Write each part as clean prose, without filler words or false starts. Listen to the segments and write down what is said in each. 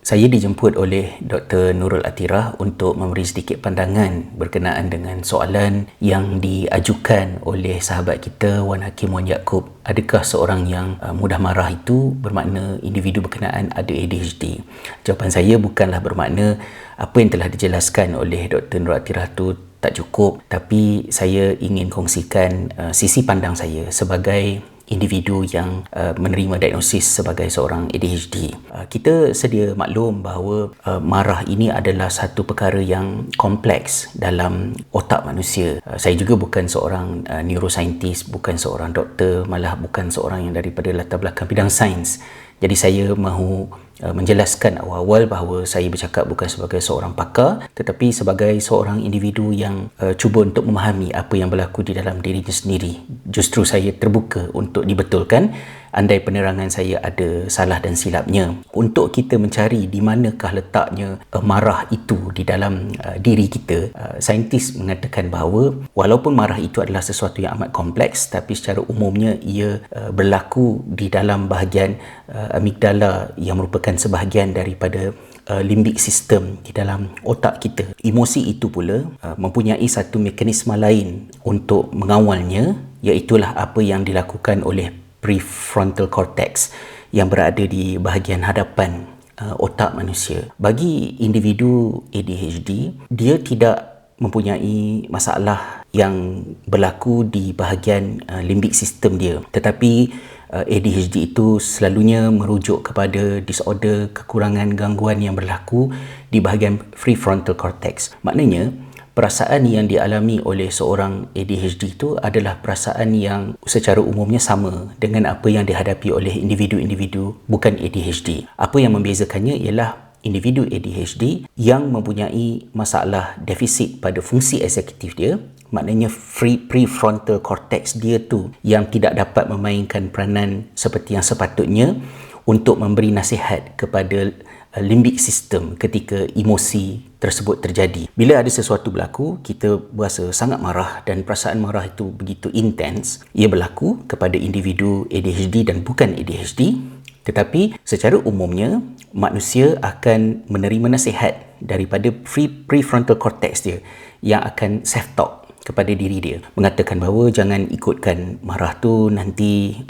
Saya dijemput oleh Dr. Nurul Atirah untuk memberi sedikit pandangan berkenaan dengan soalan yang diajukan oleh sahabat kita Wan Hakim Wan Yaakob. Adakah seorang yang mudah marah itu bermakna individu berkenaan ada ADHD? Jawapan saya bukanlah bermakna apa yang telah dijelaskan oleh Dr. Nurul Atirah itu tak cukup, tapi saya ingin kongsikan sisi pandang saya sebagai individu yang menerima diagnosis sebagai seorang ADHD. Kita sedia maklum bahawa marah ini adalah satu perkara yang kompleks dalam otak manusia. Saya juga bukan seorang neuroscientist, bukan seorang doktor, malah bukan seorang yang daripada latar belakang bidang sains. Jadi saya mahu menjelaskan awal-awal bahawa saya bercakap bukan sebagai seorang pakar, tetapi sebagai seorang individu yang cuba untuk memahami apa yang berlaku di dalam dirinya sendiri. Justru saya terbuka untuk dibetulkan andai penerangan saya ada salah dan silapnya. Untuk kita mencari di manakah letaknya marah itu di dalam diri kita, saintis mengatakan bahawa walaupun marah itu adalah sesuatu yang amat kompleks, tapi secara umumnya ia berlaku di dalam bahagian amigdala yang merupakan sebahagian daripada limbic system di dalam otak kita. Emosi itu pula mempunyai satu mekanisme lain untuk mengawalnya, iaitulah apa yang dilakukan oleh prefrontal cortex yang berada di bahagian hadapan otak manusia. Bagi individu ADHD, dia tidak mempunyai masalah yang berlaku di bahagian limbic system dia, tetapi ADHD itu selalunya merujuk kepada disorder kekurangan gangguan yang berlaku di bahagian prefrontal cortex. Maknanya perasaan yang dialami oleh seorang ADHD itu adalah perasaan yang secara umumnya sama dengan apa yang dihadapi oleh individu-individu bukan ADHD. Apa yang membezakannya ialah individu ADHD yang mempunyai masalah defisit pada fungsi eksekutif dia, maknanya prefrontal cortex dia tu yang tidak dapat memainkan peranan seperti yang sepatutnya untuk memberi nasihat kepada limbic system ketika emosi tersebut terjadi. Bila ada sesuatu berlaku, kita berasa sangat marah dan perasaan marah itu begitu intens. Ia berlaku kepada individu ADHD dan bukan ADHD, tetapi secara umumnya manusia akan menerima nasihat daripada prefrontal cortex dia yang akan self-talk kepada diri dia, mengatakan bahawa jangan ikutkan marah tu, nanti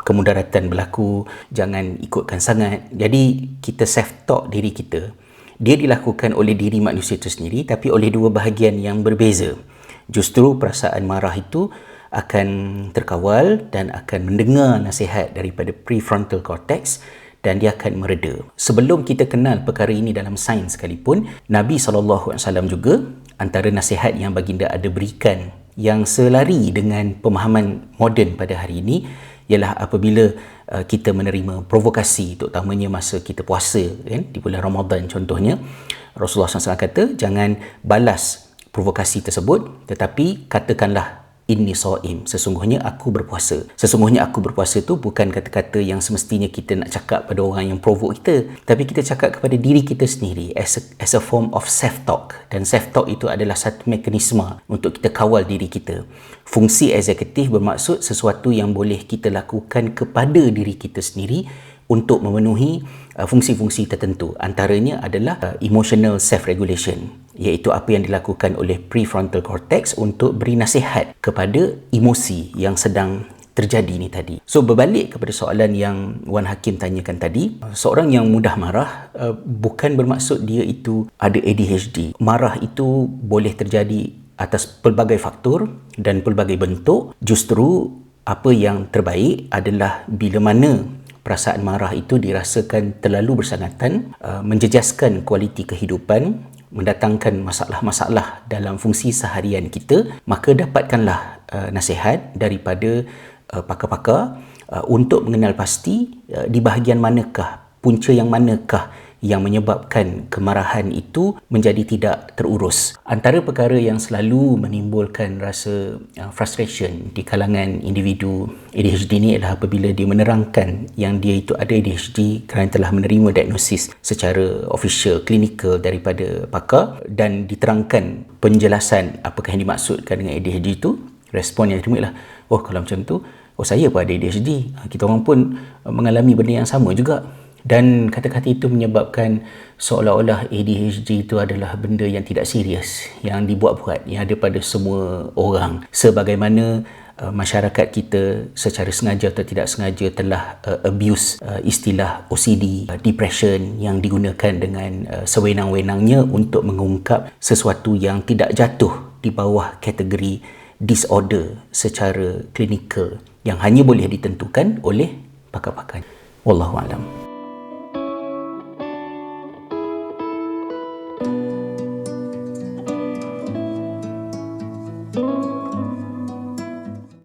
kemudaratan berlaku, jangan ikutkan sangat. Jadi kita self-talk diri kita. Dia dilakukan oleh diri manusia itu sendiri, tapi oleh dua bahagian yang berbeza. Justru perasaan marah itu akan terkawal dan akan mendengar nasihat daripada prefrontal cortex dan dia akan mereda. Sebelum kita kenal perkara ini dalam sains sekalipun, Nabi SAW juga antara nasihat yang baginda ada berikan yang selari dengan pemahaman moden pada hari ini ialah apabila kita menerima provokasi, terutamanya masa kita puasa kan, di bulan Ramadan contohnya, Rasulullah SAW kata jangan balas provokasi tersebut, tetapi katakanlah inni shaim, sesungguhnya aku berpuasa. Sesungguhnya aku berpuasa tu bukan kata-kata yang semestinya kita nak cakap pada orang yang provoke kita, tapi kita cakap kepada diri kita sendiri as a form of self-talk. Dan self-talk itu adalah satu mekanisme untuk kita kawal diri kita. Fungsi eksekutif bermaksud sesuatu yang boleh kita lakukan kepada diri kita sendiri untuk memenuhi fungsi-fungsi tertentu. Antaranya adalah emotional self-regulation, iaitu apa yang dilakukan oleh prefrontal cortex untuk beri nasihat kepada emosi yang sedang terjadi ni tadi. So berbalik kepada soalan yang Wan Hakim tanyakan tadi, seorang yang mudah marah bukan bermaksud dia itu ada ADHD. Marah itu boleh terjadi atas pelbagai faktor dan pelbagai bentuk. Justru apa yang terbaik adalah bila mana perasaan marah itu dirasakan terlalu bersangatan, menjejaskan kualiti kehidupan, mendatangkan masalah-masalah dalam fungsi seharian kita, maka dapatkanlah nasihat daripada pakar-pakar untuk mengenal pasti di bahagian manakah, punca yang manakah yang menyebabkan kemarahan itu menjadi tidak terurus. Antara perkara yang selalu menimbulkan rasa frustration di kalangan individu ADHD ni adalah apabila dia menerangkan yang dia itu ada ADHD kerana telah menerima diagnosis secara official, klinikal daripada pakar dan diterangkan penjelasan apakah yang dimaksudkan dengan ADHD itu, respon yang diterima ialah, oh kalau macam tu, oh saya pun ada ADHD, kita orang pun mengalami benda yang sama juga. Dan kata-kata itu menyebabkan seolah-olah ADHD itu adalah benda yang tidak serius, yang dibuat-buat, yang ada pada semua orang. Sebagaimana masyarakat kita secara sengaja atau tidak sengaja telah abuse istilah OCD, depression, yang digunakan dengan sewenang-wenangnya untuk mengungkap sesuatu yang tidak jatuh di bawah kategori disorder secara klinikal yang hanya boleh ditentukan oleh pakar-pakar. Wallahualam.